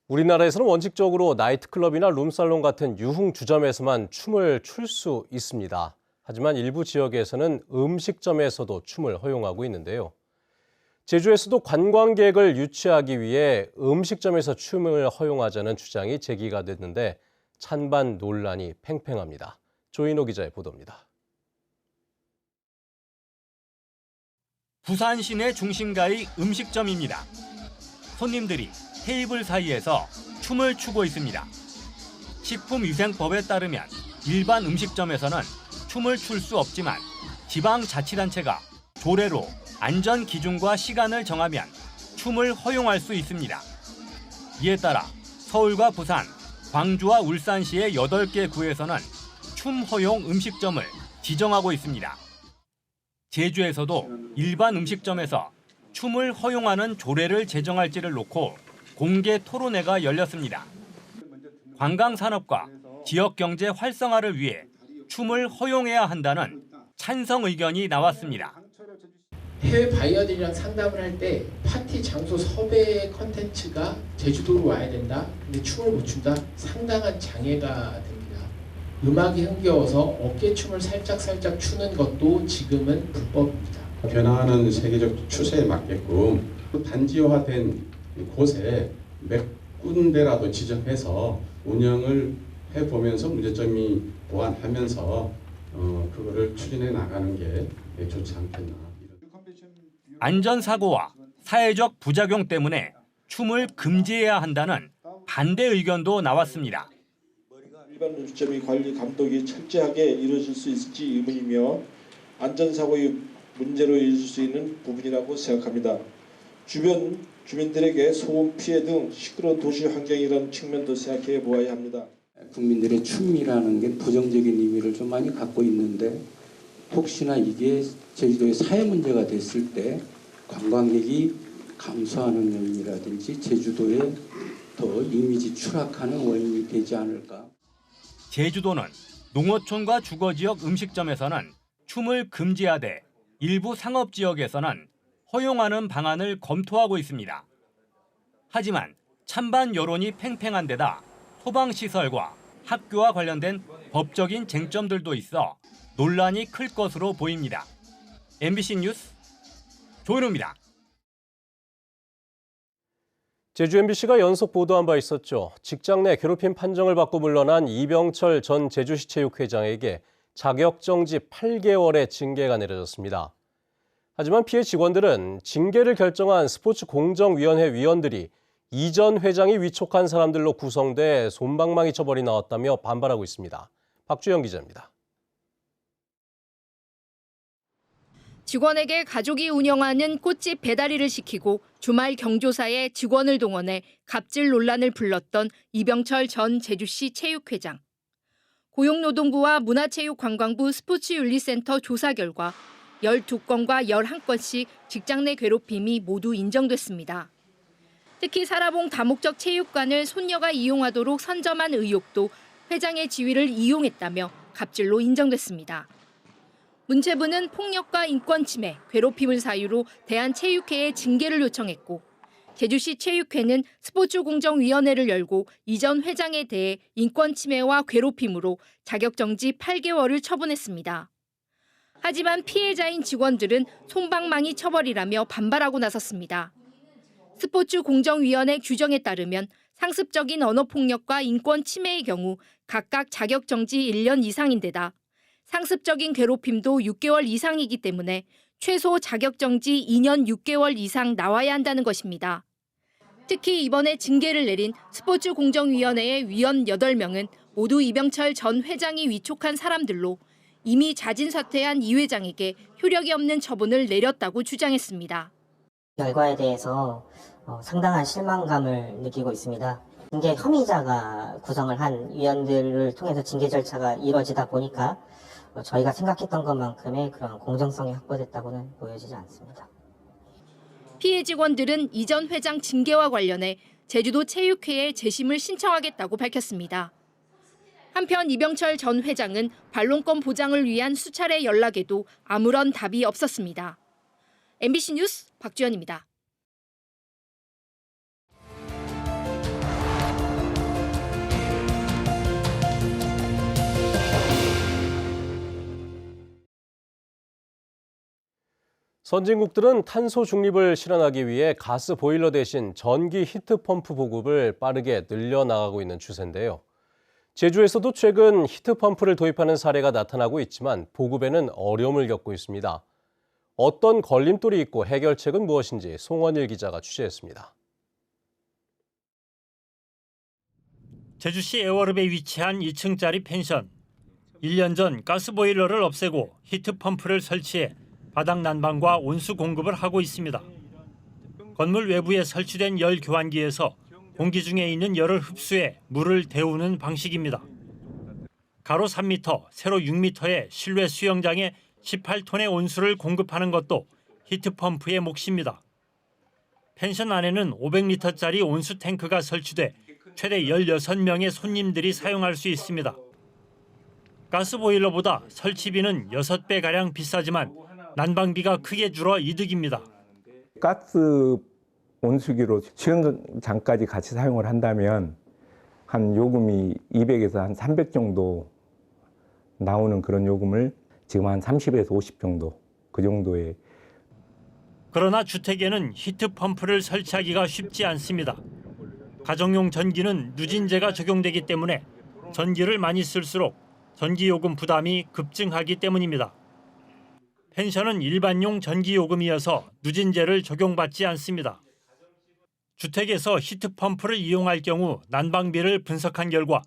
우리나라에서는 원칙적으로 나이트클럽이나 룸살롱 같은 유흥주점에서만 춤을 출 수 있습니다. 하지만 일부 지역에서는 음식점에서도 춤을 허용하고 있는데요. 제주에서도 관광객을 유치하기 위해 음식점에서 춤을 허용하자는 주장이 제기가 됐는데 찬반 논란이 팽팽합니다. 조인호 기자의 보도입니다. 부산 시내 중심가의 음식점입니다. 손님들이 테이블 사이에서 춤을 추고 있습니다. 식품위생법에 따르면 일반 음식점에서는 춤을 출 수 없지만 지방자치단체가 조례로 안전 기준과 시간을 정하면 춤을 허용할 수 있습니다. 이에 따라 서울과 부산, 광주와 울산시의 8개 구에서는 춤 허용 음식점을 지정하고 있습니다. 제주에서도 일반 음식점에서 춤을 허용하는 조례를 제정할지를 놓고 공개 토론회가 열렸습니다. 관광산업과 지역경제 활성화를 위해 춤을 허용해야 한다는 찬성 의견이 나왔습니다. 해외 바이어들이랑 상담을 할 때 파티 장소 섭외 컨텐츠가 제주도로 와야 된다. 근데 춤을 못 춘다. 상당한 장애가 됩니다. 음악이 흥겨워서 어깨춤을 살짝 추는 것도 지금은 불법입니다. 변화하는 세계적 추세에 맞게끔 단지화된 곳에 몇 군데라도 지정해서 운영을 해보면서 문제점이 보완하면서 그거를 추진해 나가는 게 좋지 않겠나. 안전사고와 사회적 부작용 때문에 춤을 금지해야 한다는 반대 의견도 나왔습니다. 일반 음식점의 관리 감독이 철저하게 이루어질 수 있을지 의문이며 안전사고의 문제로 이어질 수 있는 부분이라고 생각합니다. 주민들에게 소음 피해 등 시끄러운 도시 환경이라는 측면도 생각해 보아야 합니다. 국민들의 춤이라는 게 부정적인 의미를 좀 많이 갖고 있는데 혹시나 이게 제주도의 사회 문제가 됐을 때 관광객이 감소하는 요인이라든지 제주도에 더 이미지 추락하는 원인이 되지 않을까. 제주도는 농어촌과 주거지역 음식점에서는 춤을 금지하되 일부 상업지역에서는 허용하는 방안을 검토하고 있습니다. 하지만 찬반 여론이 팽팽한 데다 소방시설과 학교와 관련된 법적인 쟁점들도 있어 논란이 클 것으로 보입니다. MBC 뉴스 조인호입니다. 제주 MBC가 연속 보도한 바 있었죠. 직장 내 괴롭힘 판정을 받고 물러난 이병철 전 제주시 체육회장에게 자격정지 8개월의 징계가 내려졌습니다. 하지만 피해 직원들은 징계를 결정한 스포츠공정위원회 위원들이 이전 회장이 위촉한 사람들로 구성돼 솜방망이 처벌이 나왔다며 반발하고 있습니다. 박주영 기자입니다. 직원에게 가족이 운영하는 꽃집 배달일을 시키고 주말 경조사에 직원을 동원해 갑질 논란을 불렀던 이병철 전 제주시 체육회장. 고용노동부와 문화체육관광부 스포츠윤리센터 조사 결과 12건과 11건씩 직장 내 괴롭힘이 모두 인정됐습니다. 특히 사라봉 다목적 체육관을 손녀가 이용하도록 선점한 의혹도 회장의 지위를 이용했다며 갑질로 인정됐습니다. 문체부는 폭력과 인권 침해, 괴롭힘을 사유로 대한체육회에 징계를 요청했고 제주시 체육회는 스포츠공정위원회를 열고 이전 회장에 대해 인권 침해와 괴롭힘으로 자격정지 8개월을 처분했습니다. 하지만 피해자인 직원들은 솜방망이 처벌이라며 반발하고 나섰습니다. 스포츠공정위원회 규정에 따르면 상습적인 언어폭력과 인권 침해의 경우 각각 자격정지 1년 이상인데다 상습적인 괴롭힘도 6개월 이상이기 때문에 최소 자격정지 2년 6개월 이상 나와야 한다는 것입니다. 특히 이번에 징계를 내린 스포츠공정위원회의 위원 8명은 모두 이병철 전 회장이 위촉한 사람들로 이미 자진 사퇴한 이 회장에게 효력이 없는 처분을 내렸다고 주장했습니다. 결과에 대해서 상당한 실망감을 느끼고 있습니다. 징계 혐의자가 구성을 한 위원들을 통해서 징계 절차가 이루어지다 보니까 저희가 생각했던 것만큼의 그런 공정성이 확보됐다고는 보여지지 않습니다. 피해 직원들은 이전 회장 징계와 관련해 제주도 체육회에 재심을 신청하겠다고 밝혔습니다. 한편 이병철 전 회장은 반론권 보장을 위한 수차례 연락에도 아무런 답이 없었습니다. MBC 뉴스 박주연입니다. 선진국들은 탄소 중립을 실현하기 위해 가스 보일러 대신 전기 히트펌프 보급을 빠르게 늘려나가고 있는 추세인데요. 제주에서도 최근 히트펌프를 도입하는 사례가 나타나고 있지만 보급에는 어려움을 겪고 있습니다. 어떤 걸림돌이 있고 해결책은 무엇인지 송원일 기자가 취재했습니다. 제주시 애월읍에 위치한 2층짜리 펜션. 1년 전 가스보일러를 없애고 히트펌프를 설치해 바닥 난방과 온수 공급을 하고 있습니다. 건물 외부에 설치된 열 교환기에서 공기 중에 있는 열을 흡수해 물을 데우는 방식입니다. 가로 3m, 세로 6m의 실내 수영장에 18톤의 온수를 공급하는 것도 히트펌프의 몫입니다. 펜션 안에는 500리터짜리 온수 탱크가 설치돼 최대 16명의 손님들이 사용할 수 있습니다. 가스보일러보다 설치비는 6배가량 비싸지만 난방비가 크게 줄어 이득입니다. 가스 온수기로 수영장까지 같이 사용을 한다면 한 요금이 200에서 한 300 정도 나오는 그런 요금을 지금 한 30에서 50 정도, 그 정도의. 그러나 주택에는 히트펌프를 설치하기가 쉽지 않습니다. 가정용 전기는 누진제가 적용되기 때문에 전기를 많이 쓸수록 전기요금 부담이 급증하기 때문입니다. 펜션은 일반용 전기요금이어서 누진제를 적용받지 않습니다. 주택에서 히트펌프를 이용할 경우 난방비를 분석한 결과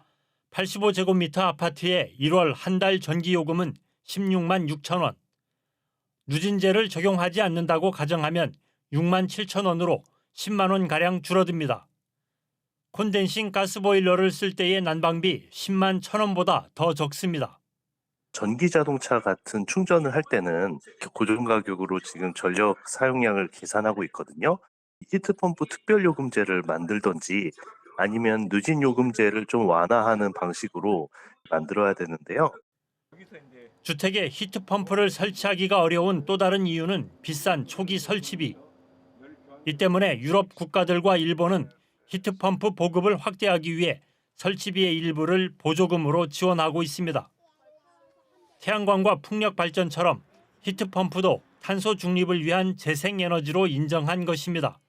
85제곱미터 아파트의 1월 한 달 전기요금은 16만 6천 원. 누진제를 적용하지 않는다고 가정하면 6만 7천 원으로 10만 원가량 줄어듭니다. 콘덴싱 가스보일러를 쓸 때의 난방비 10만 1천 원보다 더 적습니다. 전기 자동차 같은 충전을 할 때는 고정 가격으로 지금 전력 사용량을 계산하고 있거든요. 히트펌프 특별요금제를 만들던지 아니면 누진요금제를 좀 완화하는 방식으로 만들어야 되는데요. 주택에 히트펌프를 설치하기가 어려운 또 다른 이유는 비싼 초기 설치비. 이 때문에 유럽 국가들과 일본은 히트펌프 보급을 확대하기 위해 설치비의 일부를 보조금으로 지원하고 있습니다. 태양광과 풍력 발전처럼 히트펌프도 탄소 중립을 위한 재생에너지로 인정한 것입니다.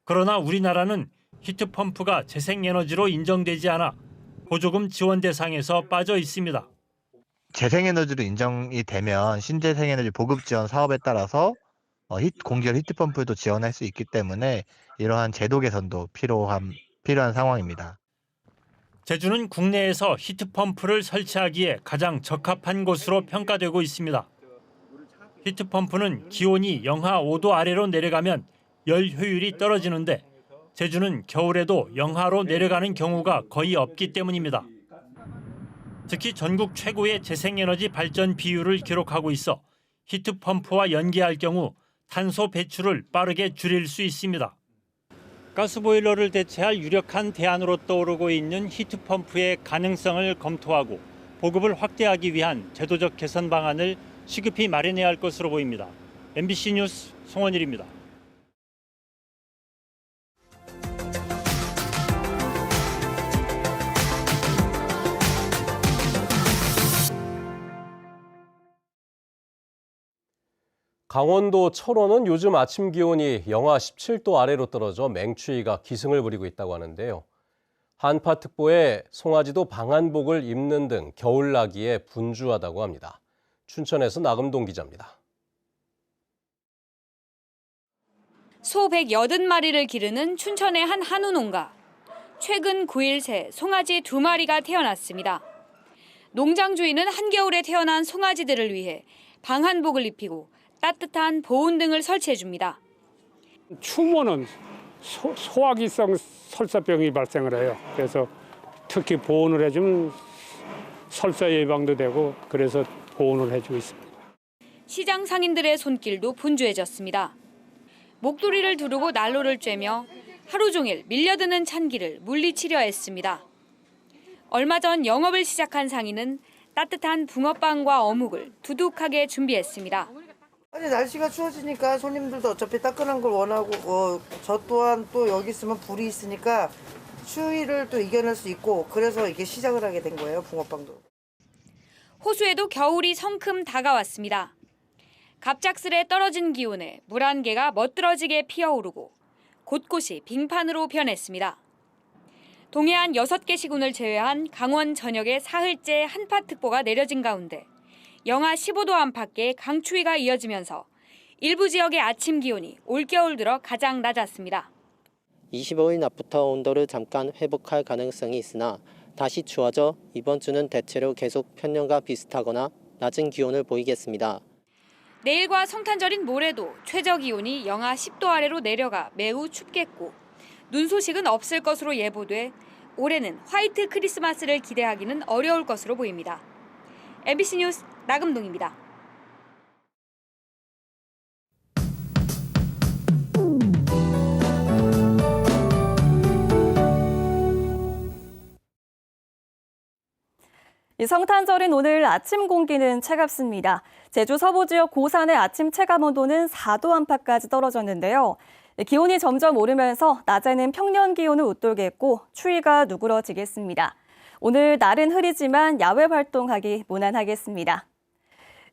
그러나 우리나라는 히트펌프가 재생에너지로 인정되지 않아 보조금 지원 대상에서 빠져 있습니다. 재생에너지로 인정이 되면 신재생에너지 보급 지원 사업에 따라서 공기열 히트펌프도 지원할 수 있기 때문에 이러한 제도 개선도 필요한 상황입니다. 제주는 국내에서 히트펌프를 설치하기에 가장 적합한 곳으로 평가되고 있습니다. 히트펌프는 기온이 영하 5도 아래로 내려가면 열 효율이 떨어지는데 제주는 겨울에도 영하로 내려가는 경우가 거의 없기 때문입니다. 특히 전국 최고의 재생에너지 발전 비율을 기록하고 있어 히트펌프와 연계할 경우 탄소 배출을 빠르게 줄일 수 있습니다. 가스보일러를 대체할 유력한 대안으로 떠오르고 있는 히트펌프의 가능성을 검토하고 보급을 확대하기 위한 제도적 개선 방안을 시급히 마련해야 할 것으로 보입니다. MBC 뉴스 송원일입니다. 강원도 철원은 요즘 아침 기온이 영하 17도 아래로 떨어져 맹추위가 기승을 부리고 있다고 하는데요. 한파특보에 송아지도 방한복을 입는 등 겨울나기에 분주하다고 합니다. 춘천에서 나금동 기자입니다. 소 180마리를 기르는 춘천의 한 한우 농가. 최근 9일 새 송아지 2마리가 태어났습니다. 농장 주인은 한겨울에 태어난 송아지들을 위해 방한복을 입히고 따뜻한 보온 등을 설치해 줍니다. 추우면은 소화기성 설사병이 발생을 해요. 그래서 특히 보온을 해주면 설사 예방도 되고 그래서 보온을 해주고 있습니다. 시장 상인들의 손길도 분주해졌습니다. 목도리를 두르고 난로를 쬐며 하루 종일 밀려드는 찬기를 물리치려 했습니다. 얼마 전 영업을 시작한 상인은 따뜻한 붕어빵과 어묵을 두둑하게 준비했습니다. 아니 날씨가 추워지니까 손님들도 어차피 따끈한 걸 원하고 저 또한 또 여기 있으면 불이 있으니까 추위를 또 이겨낼 수 있고 그래서 이게 시작을 하게 된 거예요, 붕어빵도. 호수에도 겨울이 성큼 다가왔습니다. 갑작스레 떨어진 기온에 물 한 개가 멋들어지게 피어오르고 곳곳이 빙판으로 변했습니다. 동해안 6개 시군을 제외한 강원 전역에 사흘째 한파특보가 내려진 가운데 영하 15도 안팎의 강추위가 이어지면서 일부 지역의 아침 기온이 올겨울 들어 가장 낮았습니다. 25일 낮부터 온도를 잠깐 회복할 가능성이 있으나 다시 추워져 이번 주는 대체로 계속 평년과 비슷하거나 낮은 기온을 보이겠습니다. 내일과 성탄절인 모레도 최저 기온이 영하 10도 아래로 내려가 매우 춥겠고 눈 소식은 없을 것으로 예보돼 올해는 화이트 크리스마스를 기대하기는 어려울 것으로 보입니다. MBC 뉴스 나금동입니다. 성탄절인 오늘 아침 공기는 차갑습니다. 제주 서부 지역 고산의 아침 체감 온도는 4도 안팎까지 떨어졌는데요. 기온이 점점 오르면서 낮에는 평년 기온을 웃돌게 했고 추위가 누그러지겠습니다. 오늘 날은 흐리지만 야외 활동하기 무난하겠습니다.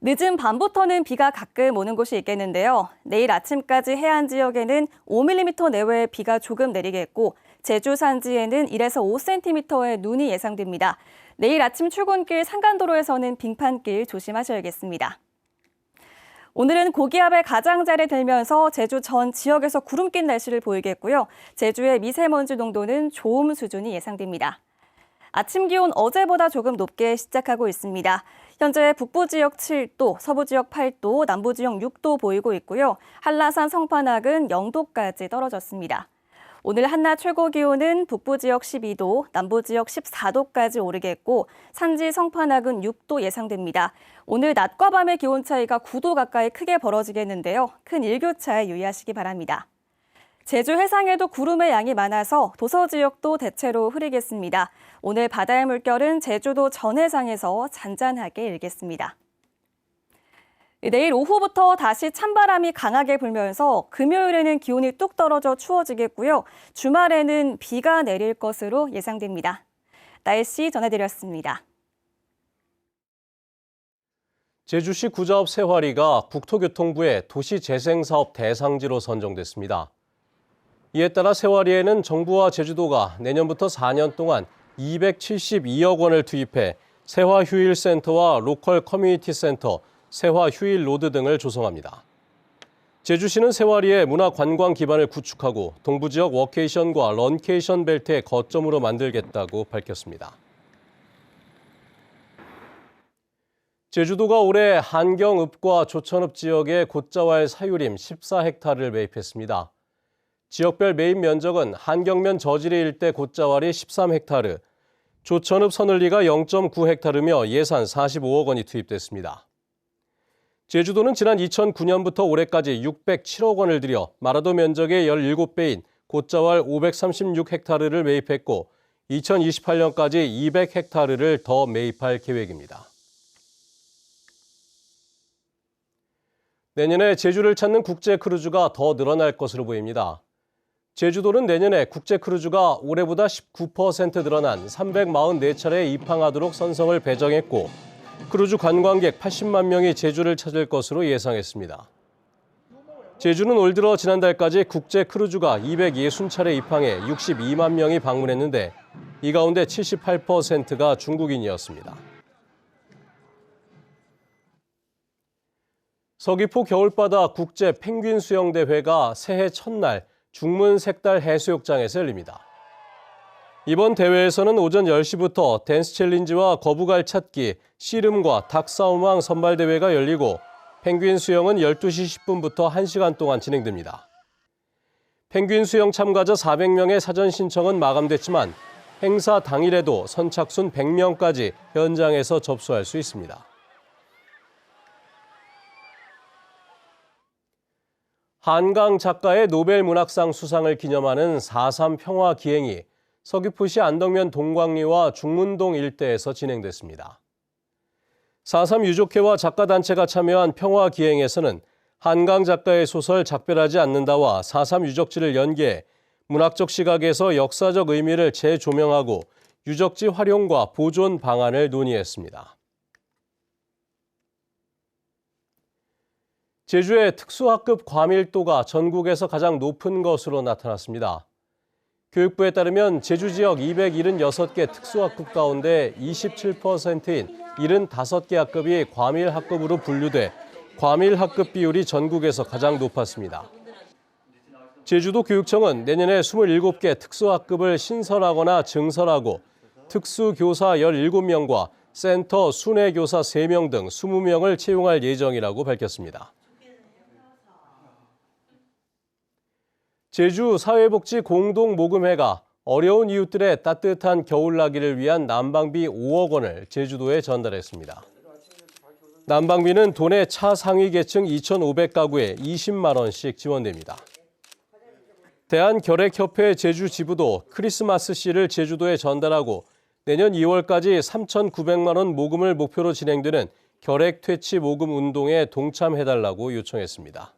늦은 밤부터는 비가 가끔 오는 곳이 있겠는데요. 내일 아침까지 해안 지역에는 5mm 내외의 비가 조금 내리겠고 제주 산지에는 1에서 5cm의 눈이 예상됩니다. 내일 아침 출근길 산간도로에서는 빙판길 조심하셔야겠습니다. 오늘은 고기압의 가장자리에 들면서 제주 전 지역에서 구름 낀 날씨를 보이겠고요. 제주의 미세먼지 농도는 좋음 수준이 예상됩니다. 아침 기온 어제보다 조금 높게 시작하고 있습니다. 현재 북부 지역 7도, 서부 지역 8도, 남부 지역 6도 보이고 있고요. 한라산 성판악은 0도까지 떨어졌습니다. 오늘 한낮 최고 기온은 북부 지역 12도, 남부 지역 14도까지 오르겠고 산지 성판악은 6도 예상됩니다. 오늘 낮과 밤의 기온 차이가 9도 가까이 크게 벌어지겠는데요. 큰 일교차에 유의하시기 바랍니다. 제주 해상에도 구름의 양이 많아서 도서 지역도 대체로 흐리겠습니다. 오늘 바다의 물결은 제주도 전 해상에서 잔잔하게 일겠습니다. 내일 오후부터 다시 찬바람이 강하게 불면서 금요일에는 기온이 뚝 떨어져 추워지겠고요. 주말에는 비가 내릴 것으로 예상됩니다. 날씨 전해드렸습니다. 제주시 구자읍 세화리가 국토교통부의 도시재생사업 대상지로 선정됐습니다. 이에 따라 세화리에는 정부와 제주도가 내년부터 4년 동안 272억 원을 투입해 세화휴일센터와 로컬 커뮤니티 센터, 세화휴일로드 등을 조성합니다. 제주시는 세화리의 문화관광 기반을 구축하고 동부지역 워케이션과 런케이션 벨트의 거점으로 만들겠다고 밝혔습니다. 제주도가 올해 한경읍과 조천읍 지역에 곶자왈 사유림 14헥타르를 매입했습니다. 지역별 매입 면적은 한경면 저지리 일대 곶자왈이 13헥타르, 조천읍 서늘리가 0.9헥타르며 예산 45억 원이 투입됐습니다. 제주도는 지난 2009년부터 올해까지 607억 원을 들여 마라도 면적의 17배인 곶자왈 536헥타르를 매입했고 2028년까지 200헥타르를 더 매입할 계획입니다. 내년에 제주를 찾는 국제 크루즈가 더 늘어날 것으로 보입니다. 제주도는 내년에 국제 크루즈가 올해보다 19% 늘어난 344차례 입항하도록 선성을 배정했고 크루즈 관광객 80만 명이 제주를 찾을 것으로 예상했습니다. 제주는 올 들어 지난달까지 국제 크루즈가 260차례 입항해 62만 명이 방문했는데 이 가운데 78%가 중국인이었습니다. 서귀포 겨울바다 국제 펭귄 수영대회가 새해 첫날 중문색달 해수욕장에서 열립니다. 이번 대회에서는 오전 10시부터 댄스 챌린지와 거북알 찾기, 씨름과 닭싸움왕 선발대회가 열리고 펭귄 수영은 12시 10분부터 1시간 동안 진행됩니다. 펭귄 수영 참가자 400명의 사전 신청은 마감됐지만 행사 당일에도 선착순 100명까지 현장에서 접수할 수 있습니다. 한강 작가의 노벨 문학상 수상을 기념하는 4.3 평화기행이 서귀포시 안덕면 동광리와 중문동 일대에서 진행됐습니다. 4.3 유족회와 작가단체가 참여한 평화기행에서는 한강 작가의 소설 작별하지 않는다와 4.3 유적지를 연계해 문학적 시각에서 역사적 의미를 재조명하고 유적지 활용과 보존 방안을 논의했습니다. 제주의 특수학급 과밀도가 전국에서 가장 높은 것으로 나타났습니다. 교육부에 따르면 제주 지역 276개 특수학급 가운데 27%인 75개 학급이 과밀학급으로 분류돼 과밀학급 비율이 전국에서 가장 높았습니다. 제주도 교육청은 내년에 27개 특수학급을 신설하거나 증설하고 특수교사 17명과 센터 순회교사 3명 등 20명을 채용할 예정이라고 밝혔습니다. 제주 사회복지 공동모금회가 어려운 이웃들의 따뜻한 겨울나기를 위한 난방비 5억 원을 제주도에 전달했습니다. 난방비는 도내 차상위 계층 2,500가구에 20만 원씩 지원됩니다. 대한결핵협회 제주지부도 크리스마스 씨를 제주도에 전달하고 내년 2월까지 3,900만 원 모금을 목표로 진행되는 결핵 퇴치 모금 운동에 동참해달라고 요청했습니다.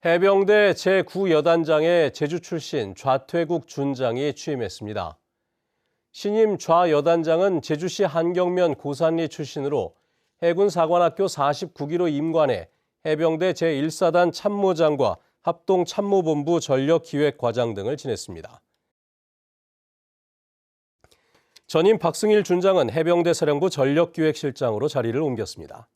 해병대 제9여단장에 제주 출신 좌퇴국 준장이 취임했습니다. 신임 좌여단장은 제주시 한경면 고산리 출신으로 해군 사관학교 49기로 임관해 해병대 제1사단 참모장과 합동참모본부 전력기획과장 등을 지냈습니다. 전임 박승일 준장은 해병대 사령부 전력기획실장으로 자리를 옮겼습니다.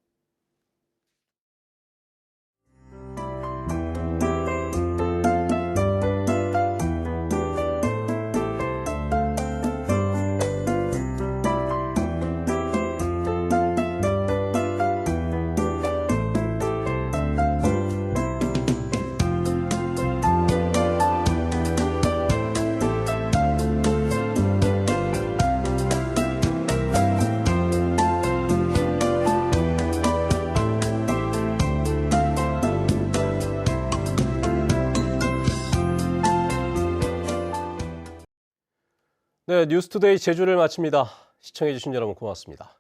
네, 뉴스투데이 제주를 마칩니다. 시청해주신 여러분 고맙습니다.